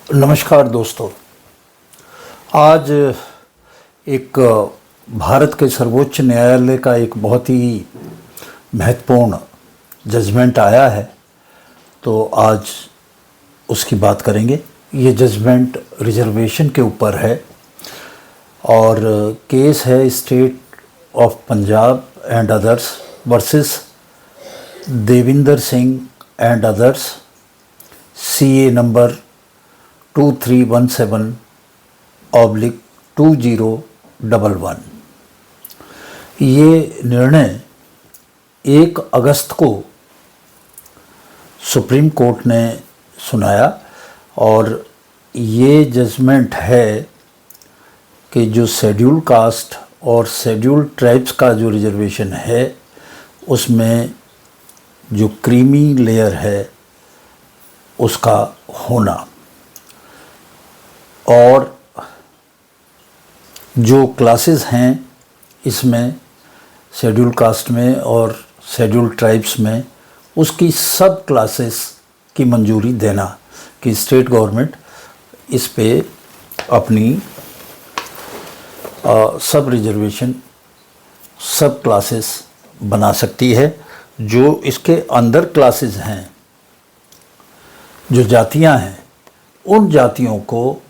नमस्कार दोस्तों। आज एक भारत के सर्वोच्च न्यायालय का एक बहुत ही महत्वपूर्ण जजमेंट आया है, तो आज उसकी बात करेंगे। ये जजमेंट रिजर्वेशन के ऊपर है और केस है state of Punjab and others versus Devinder Singh and others, CA number 2317/2011। ये निर्णय 1 अगस्त को सुप्रीम कोर्ट ने सुनाया और ये जजमेंट है कि जो शेड्यूल कास्ट और शेड्यूल ट्राइब्स का जो रिजर्वेशन है उसमें जो क्रीमी लेयर है उसका होना, और जो क्लासेस हैं इसमें शेड्यूल कास्ट में और शेड्यूल ट्राइब्स में उसकी सब क्लासेस की मंजूरी देना कि स्टेट गवर्नमेंट इस पे अपनी सब रिजर्वेशन सब क्लासेस बना सकती है। जो इसके अंदर क्लासेस हैं, जो जातियां हैं, उन जातियों को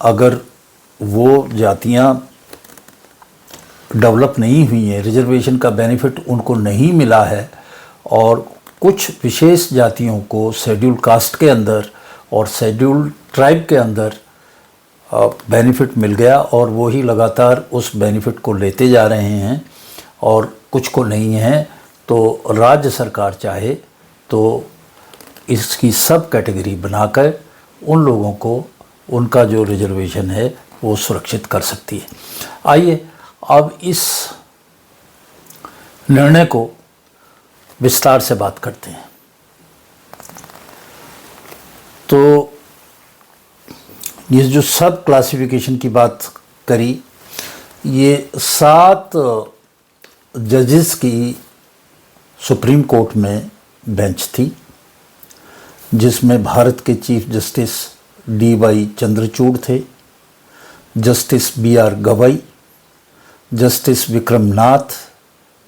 अगर वो जातियां डेवलप नहीं हुई हैं, रिजर्वेशन का बेनिफिट उनको नहीं मिला है, और कुछ विशेष जातियों को शेड्यूल कास्ट के अंदर और शेड्यूल ट्राइब के अंदर बेनिफिट मिल गया और वो ही लगातार उस बेनिफिट को लेते जा रहे हैं और कुछ को नहीं है, तो राज्य सरकार चाहे तो इसकी सब कैटेगरी बनाकर उन लोगों को उनका जो रिजर्वेशन है वो सुरक्षित कर सकती है। आइए अब इस निर्णय को विस्तार से बात करते हैं। तो ये जो सब क्लासिफिकेशन की बात करी, ये 7 जजेस की सुप्रीम कोर्ट में बेंच थी, जिसमें भारत के चीफ जस्टिस DY चंद्रचूड़ थे, justice BR Gavai, justice Vikram Nath,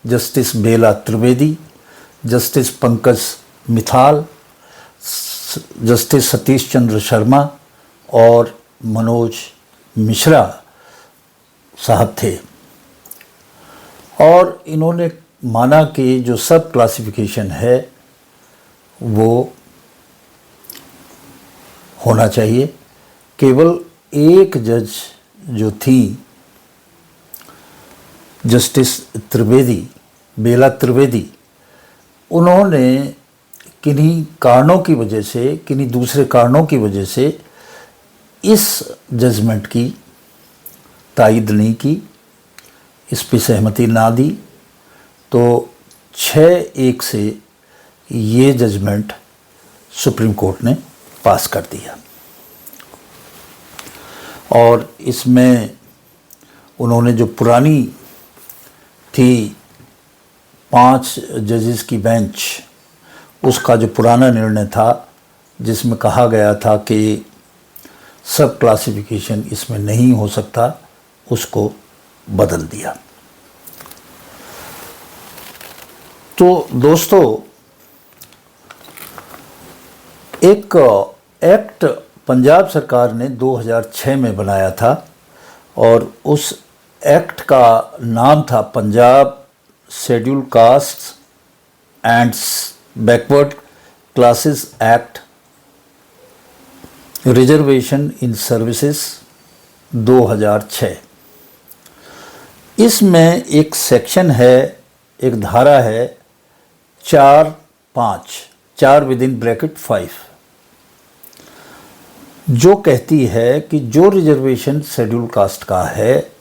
justice Bela Trivedi, justice Pankaj Mithal, justice Satish Chandra Sharma और मनोज मिश्रा साहब थे। और इन्होंने माना कि जो सब क्लासिफिकेशन है वो होना चाहिए। केवल एक जज जो थी, जस्टिस त्रिवेदी, बेला त्रिवेदी, उन्होंने किन्हीं कारणों की वजह से, किन्हीं दूसरे कारणों की वजह से इस जजमेंट की तायीद नहीं की, इस पर सहमति ना दी, तो 6-1 से ये जजमेंट सुप्रीम कोर्ट ने पास कर दिया। और इसमें उन्होंने जो पुरानी थी 5 जजेस की बेंच, उसका जो पुराना निर्णय था जिसमें कहा गया था कि सब क्लासिफिकेशन इसमें नहीं हो सकता, उसको बदल दिया। तो दोस्तों, एक एक्ट पंजाब सरकार ने 2006 में बनाया था और उस एक्ट का नाम था Punjab schedule castes and backward classes act reservation in services 2006। इसमें एक सेक्शन है, एक धारा है 4(5) जो कहती है कि जो रिजर्वेशन शेड्यूल कास्ट का है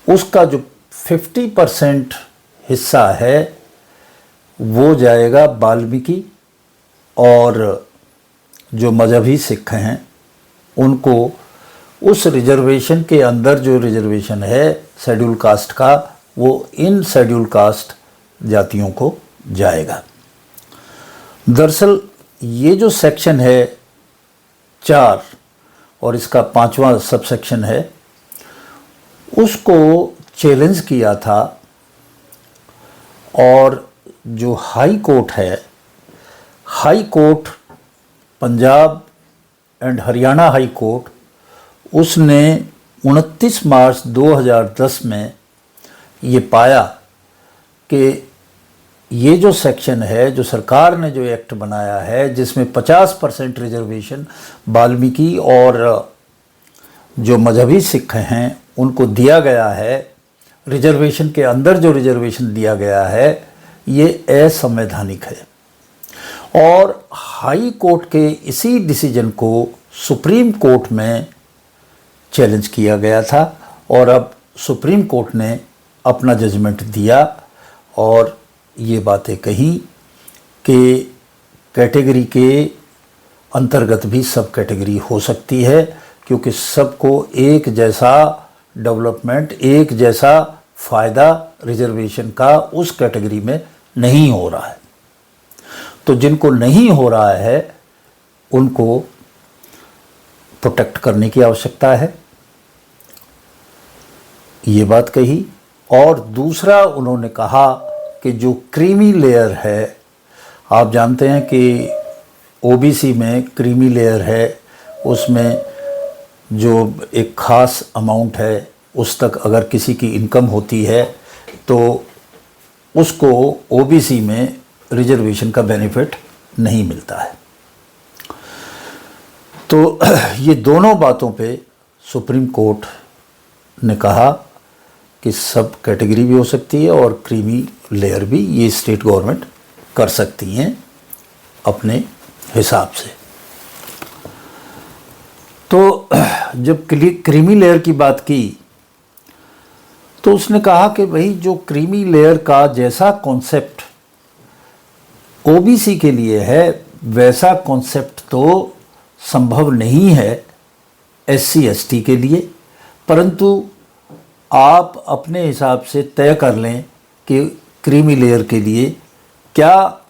उसका जो 50% हिस्सा है वो जाएगा वाल्मीकि, और जो मजहबी सिख हैं उनको उस रिजर्वेशन के अंदर जो रिजर्वेशन है शेड्यूल कास्ट का वो इन शेड्यूल कास्ट जातियों को जाएगा। दरअसल ये जो सेक्शन है 4 और इसका 5वां सबसेक्शन है, उसको चैलेंज किया था। और जो हाई कोर्ट है, high court Punjab and Haryana high court, उसने 29 मार्च 2010 में ये पाया कि ये जो सेक्शन है, जो सरकार ने जो एक्ट बनाया है, जिसमें 50% रिजर्वेशन वाल्मीकि और जो मजहबी सिख हैं उनको दिया गया है, रिजर्वेशन के अंदर जो रिजर्वेशन दिया गया है, ये असंवैधानिक है। और हाई कोर्ट के इसी डिसीजन को सुप्रीम कोर्ट में चैलेंज किया गया था और अब सुप्रीम कोर्ट ने अपना जजमेंट दिया और ये बातें कही कि कैटेगरी के अंतर्गत भी सब कैटेगरी हो सकती है, क्योंकि सबको एक जैसा डेवलपमेंट, एक जैसा फ़ायदा रिजर्वेशन का उस कैटेगरी में नहीं हो रहा है। तो जिनको नहीं हो रहा है उनको प्रोटेक्ट करने की आवश्यकता है, ये बात कही। और दूसरा उन्होंने कहा कि जो क्रीमी लेयर है, आप जानते हैं कि ओबीसी में क्रीमी लेयर है, उसमें जो एक ख़ास अमाउंट है उस तक अगर किसी की इनकम होती है तो उसको ओबीसी में रिजर्वेशन का बेनिफिट नहीं मिलता है। तो ये दोनों बातों पे सुप्रीम कोर्ट ने कहा कि सब कैटेगरी भी हो सकती है और क्रीमी लेयर भी ये स्टेट गवर्नमेंट कर सकती हैं अपने हिसाब से। तो जब क्रीमी लेयर की बात की तो उसने कहा कि भाई जो क्रीमी लेयर का जैसा कॉन्सेप्ट ओबीसी के लिए है वैसा कॉन्सेप्ट तो संभव नहीं है एससी एसटी के लिए, परंतु आप अपने हिसाब से तय कर लें कि क्रीमी लेयर के लिए क्या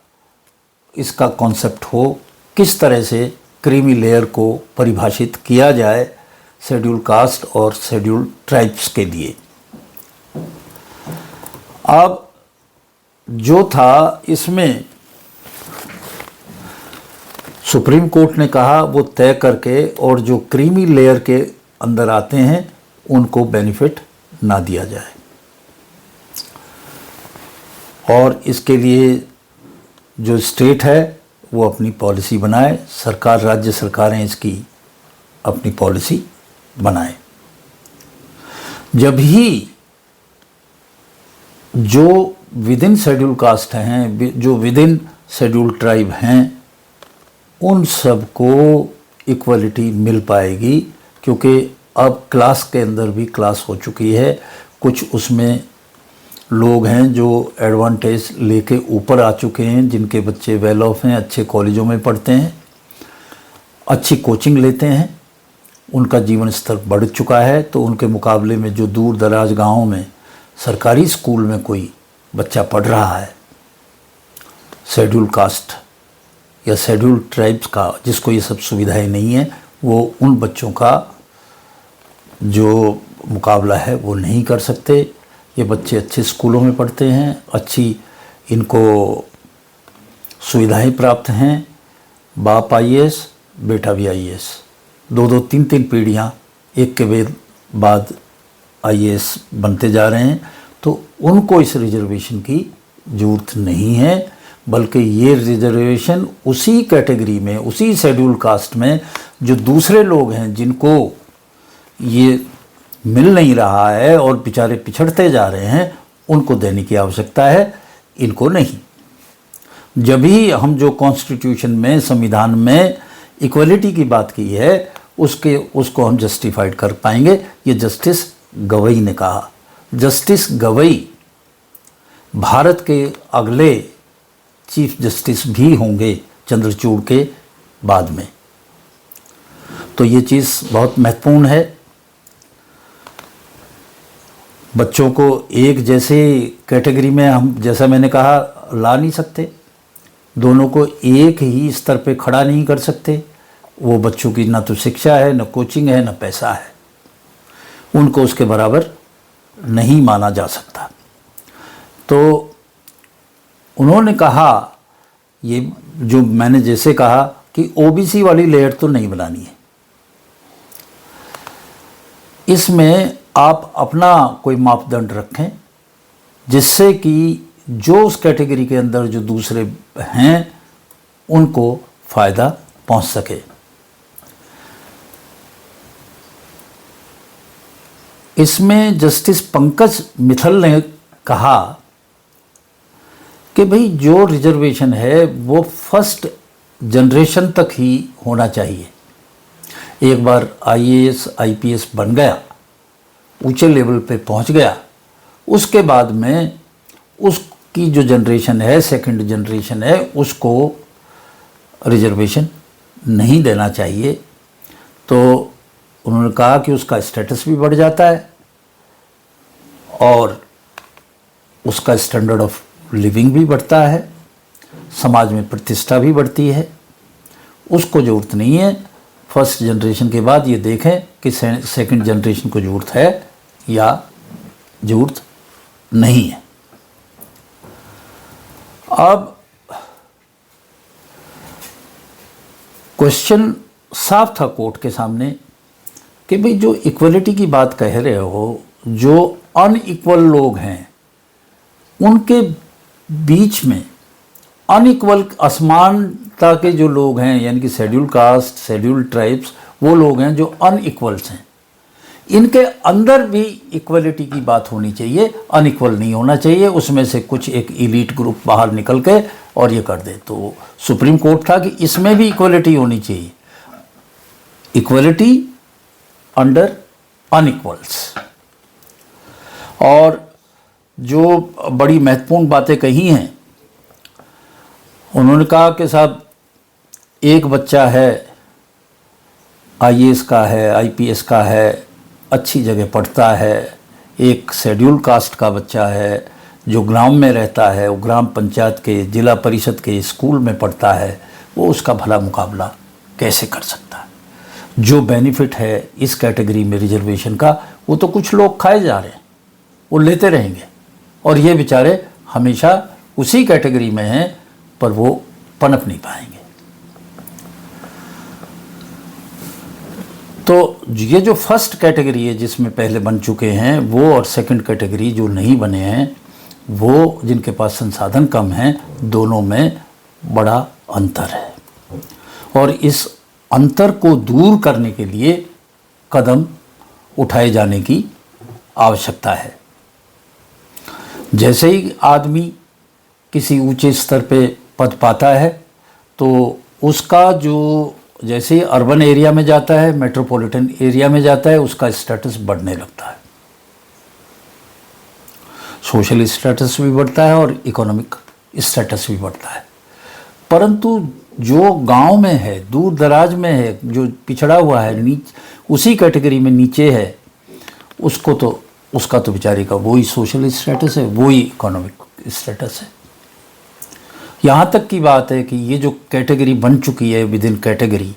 इसका कॉन्सेप्ट हो, किस तरह से क्रीमी लेयर को परिभाषित किया जाए शेड्यूल कास्ट और शेड्यूल ट्राइब्स के लिए। अब जो था इसमें सुप्रीम कोर्ट ने कहा वो तय करके, और जो क्रीमी लेयर के अंदर आते हैं उनको बेनिफिट ना दिया जाए। और इसके लिए जो स्टेट है वो अपनी पॉलिसी बनाए, सरकार, राज्य सरकारें इसकी अपनी पॉलिसी बनाए। जब ही जो विद इन शेड्यूल कास्ट हैं, जो विद इन शेड्यूल ट्राइब हैं, उन सबको इक्वलिटी मिल पाएगी, क्योंकि अब क्लास के अंदर भी क्लास हो चुकी है। कुछ उसमें लोग हैं जो एडवांटेज लेके ऊपर आ चुके हैं, जिनके बच्चे वेल ऑफ हैं, अच्छे कॉलेजों में पढ़ते हैं, अच्छी कोचिंग लेते हैं, उनका जीवन स्तर बढ़ चुका है। तो उनके मुकाबले में जो दूर दराज गाँवों में सरकारी स्कूल में कोई बच्चा पढ़ रहा है शेड्यूल कास्ट या शेड्यूल ट्राइब्स का, जिसको ये सब सुविधाएं नहीं है, वो उन बच्चों का जो मुकाबला है वो नहीं कर सकते। ये बच्चे अच्छे स्कूलों में पढ़ते हैं, अच्छी इनको सुविधाएं प्राप्त हैं, बाप आईएएस, बेटा भी आईएएस, 2-2, 3-3 पीढ़ियाँ एक के बाद आईएएस बनते जा रहे हैं। तो उनको इस रिजर्वेशन की ज़रूरत नहीं है, बल्कि ये रिजर्वेशन उसी कैटेगरी में, उसी शेड्यूल कास्ट में जो दूसरे लोग हैं जिनको ये मिल नहीं रहा है और बेचारे पिछड़ते जा रहे हैं, उनको देने की आवश्यकता है, इनको नहीं। जब भी हम जो कॉन्स्टिट्यूशन में, संविधान में इक्वलिटी की बात की है, उसको हम जस्टिफाइड कर पाएंगे। ये जस्टिस गवई ने कहा। जस्टिस गवई भारत के अगले चीफ जस्टिस भी होंगे चंद्रचूड़ के बाद में। तो ये चीज़ बहुत महत्वपूर्ण है। बच्चों को एक जैसे कैटेगरी में हम, जैसा मैंने कहा, ला नहीं सकते, दोनों को एक ही स्तर पे खड़ा नहीं कर सकते, वो बच्चों की ना तो शिक्षा है, ना कोचिंग है, ना पैसा है, उनको उसके बराबर नहीं माना जा सकता। तो उन्होंने कहा, ये जो मैंने जैसे कहा कि ओबीसी वाली लेयर तो नहीं बनानी है, इसमें आप अपना कोई मापदंड रखें जिससे कि जो उस कैटेगरी के अंदर जो दूसरे हैं उनको फ़ायदा पहुंच सके। इसमें जस्टिस पंकज मित्तल ने कहा कि भाई जो रिजर्वेशन है वो फर्स्ट जनरेशन तक ही होना चाहिए। एक बार आईएएस आईपीएस बन गया, ऊंचे लेवल पे पहुंच गया, उसके बाद में उसकी जो जनरेशन है, सेकंड जनरेशन है, उसको रिजर्वेशन नहीं देना चाहिए। तो उन्होंने कहा कि उसका स्टेटस भी बढ़ जाता है और उसका स्टैंडर्ड ऑफ लिविंग भी बढ़ता है, समाज में प्रतिष्ठा भी बढ़ती है। उसको ज़रूरत नहीं है फर्स्ट जनरेशन के बाद ये देखें कि सेकंड जनरेशन को ज़रूरत है या ज़रूरत नहीं है। अब क्वेश्चन साफ था कोर्ट के सामने कि भाई जो इक्वलिटी की बात कह रहे हो, जो अनइक्वल लोग हैं उनके बीच में अनइक्वल असमानता के जो लोग हैं, यानी कि शेड्यूल कास्ट, शेड्यूल ट्राइब्स, वो लोग हैं जो अनइक्वल्स हैं, इनके अंदर भी इक्वलिटी की बात होनी चाहिए, अनइक्वल नहीं होना चाहिए। उसमें से कुछ एक इलीट ग्रुप बाहर निकल के और ये कर दे। तो सुप्रीम कोर्ट था कि इसमें भी इक्वलिटी होनी चाहिए, इक्वलिटी अंडर अनइक्वल्स। और जो बड़ी महत्वपूर्ण बातें कही हैं, उन्होंने कहा कि साहब एक बच्चा है, आईएएस का है, आईपीएस का है, अच्छी जगह पढ़ता है, एक शेड्यूल कास्ट का बच्चा है जो ग्राम में रहता है, वो ग्राम पंचायत के, जिला परिषद के स्कूल में पढ़ता है, वो उसका भला मुकाबला कैसे कर सकता है? जो बेनिफिट है इस कैटेगरी में रिजर्वेशन का, वो तो कुछ लोग खाए जा रहे हैं, वो लेते रहेंगे, और ये बेचारे हमेशा उसी कैटेगरी में हैं पर वो पनप नहीं पाएंगे। तो ये जो फर्स्ट कैटेगरी है जिसमें पहले बन चुके हैं वो, और सेकंड कैटेगरी जो नहीं बने हैं वो, जिनके पास संसाधन कम हैं, दोनों में बड़ा अंतर है। और इस अंतर को दूर करने के लिए कदम उठाए जाने की आवश्यकता है। जैसे ही आदमी किसी ऊंचे स्तर पे पद पाता है तो उसका जो, जैसे ही अर्बन एरिया में जाता है, मेट्रोपॉलिटन एरिया में जाता है, उसका स्टेटस बढ़ने लगता है, सोशल स्टेटस भी बढ़ता है और इकोनॉमिक स्टेटस भी बढ़ता है। परंतु जो गांव में है, दूर दराज में है, जो पिछड़ा हुआ है, उसी कैटेगरी में नीचे है, उसका तो बेचारे का वही सोशल स्टेटस है, वही इकोनॉमिक स्टेटस है। यहाँ तक की बात है कि ये जो कैटेगरी बन चुकी है विद इन कैटेगरी,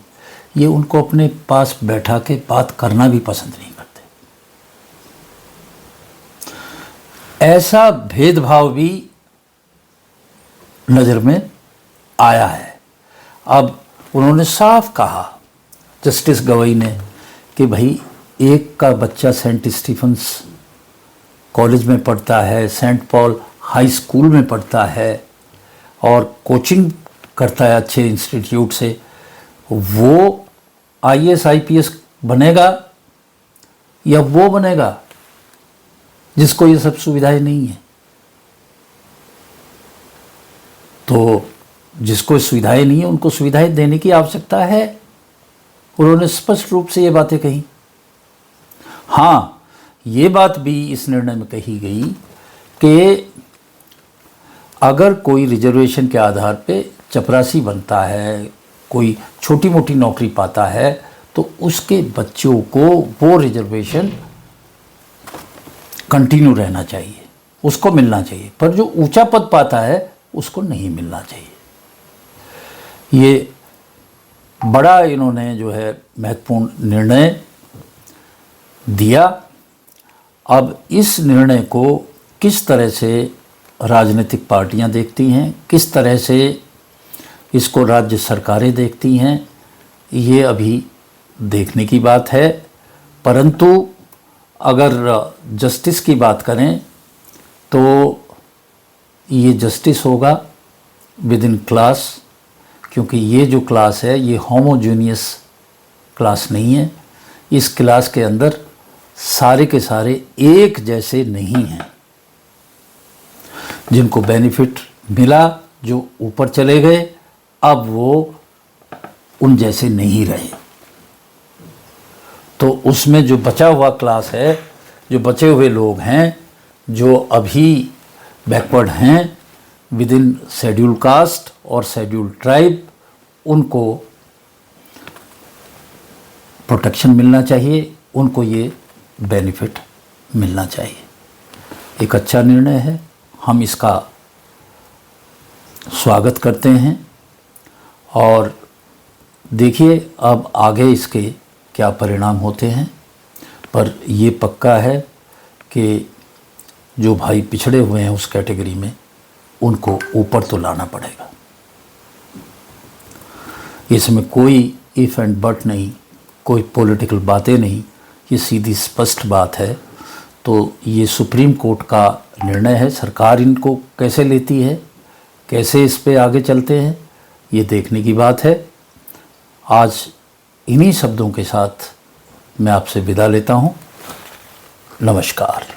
ये उनको अपने पास बैठा के बात करना भी पसंद नहीं करते। ऐसा भेदभाव भी नज़र में आया है। अब उन्होंने साफ कहा, जस्टिस गवई ने, कि भाई एक का बच्चा सेंट स्टीफेंस कॉलेज में पढ़ता है, सेंट पॉल हाई स्कूल में पढ़ता है और कोचिंग करता है अच्छे इंस्टीट्यूट से, वो आईएएस आईपीएस बनेगा या वो बनेगा जिसको ये सब सुविधाएं नहीं है? तो जिसको सुविधाएं नहीं है उनको सुविधाएं देने की आवश्यकता है। उन्होंने स्पष्ट रूप से ये बातें कही। हाँ, ये बात भी इस निर्णय में कही गई कि अगर कोई रिजर्वेशन के आधार पे चपरासी बनता है, कोई छोटी मोटी नौकरी पाता है, तो उसके बच्चों को वो रिजर्वेशन कंटिन्यू रहना चाहिए, उसको मिलना चाहिए। पर जो ऊंचा पद पाता है उसको नहीं मिलना चाहिए। ये बड़ा इन्होंने जो है महत्वपूर्ण निर्णय दिया। अब इस निर्णय को किस तरह से राजनीतिक पार्टियां देखती हैं, किस तरह से इसको राज्य सरकारें देखती हैं, ये अभी देखने की बात है। परंतु अगर जस्टिस की बात करें तो ये जस्टिस होगा विद इन क्लास, क्योंकि ये जो क्लास है ये होमोजेनियस क्लास नहीं है। इस क्लास के अंदर सारे के सारे एक जैसे नहीं हैं। जिनको बेनिफिट मिला, जो ऊपर चले गए, अब वो उन जैसे नहीं रहे। तो उसमें जो बचा हुआ क्लास है, जो बचे हुए लोग हैं, जो अभी बैकवर्ड हैं विद इन शेड्यूल कास्ट और शेड्यूल ट्राइब, उनको प्रोटेक्शन मिलना चाहिए, उनको ये बेनिफिट मिलना चाहिए। एक अच्छा निर्णय है, हम इसका स्वागत करते हैं। और देखिए अब आगे इसके क्या परिणाम होते हैं। पर ये पक्का है कि जो भाई पिछड़े हुए हैं उस कैटेगरी में, उनको ऊपर तो लाना पड़ेगा। इसमें कोई इफ़ एंड बट नहीं, कोई पॉलिटिकल बातें नहीं, ये सीधी स्पष्ट बात है। तो ये सुप्रीम कोर्ट का निर्णय है। सरकार इनको कैसे लेती है, कैसे इस पे आगे चलते हैं, ये देखने की बात है। आज इन्हीं शब्दों के साथ मैं आपसे विदा लेता हूँ। नमस्कार।